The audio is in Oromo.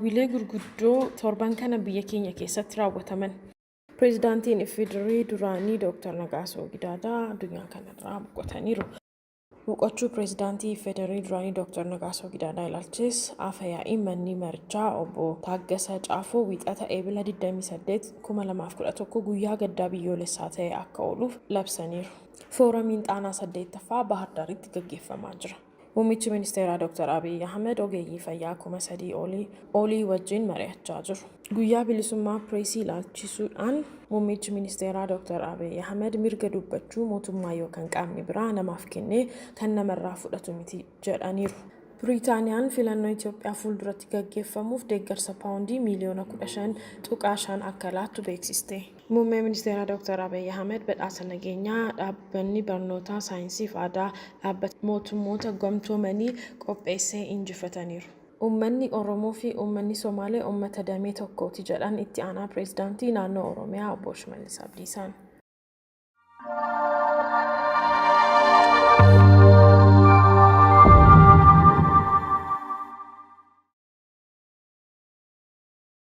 dhaabbilee gurguddoo torban kana biyya keenya keessatti raawwataman. Pireezidaantiin Ifedirii duraanii Dr. Nagaasoo Gidaadaa addunyaa kanarraa boqotaniiru. Boqochuu pireezidaantii Ifedirii duraanii Dr. Nagaasoo Gidaadaa ilaalchis afyaa'ii manni marichaa obbo Taaggasaa Caafoo wiixata eebila 28 2011 guyyaa gaddaa biyyoolessaa ta'e akka ooluuf labsaniiru. Fooramiin xaanaa 8ffaa Bahar Daaritti gaggeeffamaa jira. Muummichi ministeeraa dr.abyi ogeeyyii fayyaa 3,000 olii wajjin mari'achaa jiru. Guyyaa bilisummaa pireesii ilaalchisuudhaan muummichi ministeeraa dr.abyi mirga dubbachuu mootummaa yookaan qaamni biraa namaaf kennee kan namarraa fudhatu miti jedhaniiru. Biriitaaniyaan filannoo Itoophiyaa fuulduratti gaggeeffamuuf deeggarsa paawundii miliyoona 15.5 akka laattu beeksiste. Muummee ministeeraa dr.abyi badhaasa nageenyaa dhaabbanni barnoota saayinsii fi aadaa dhaabbata mootummoota gamtoomanii qopheessee injifataniiru. Uummanni Oromoo fi uummanni Somaalee uummata damee tokkooti jedhan itti aanaa pireezidaantii naannoo Oromiyaa obbo Shimallis Abdiisaan.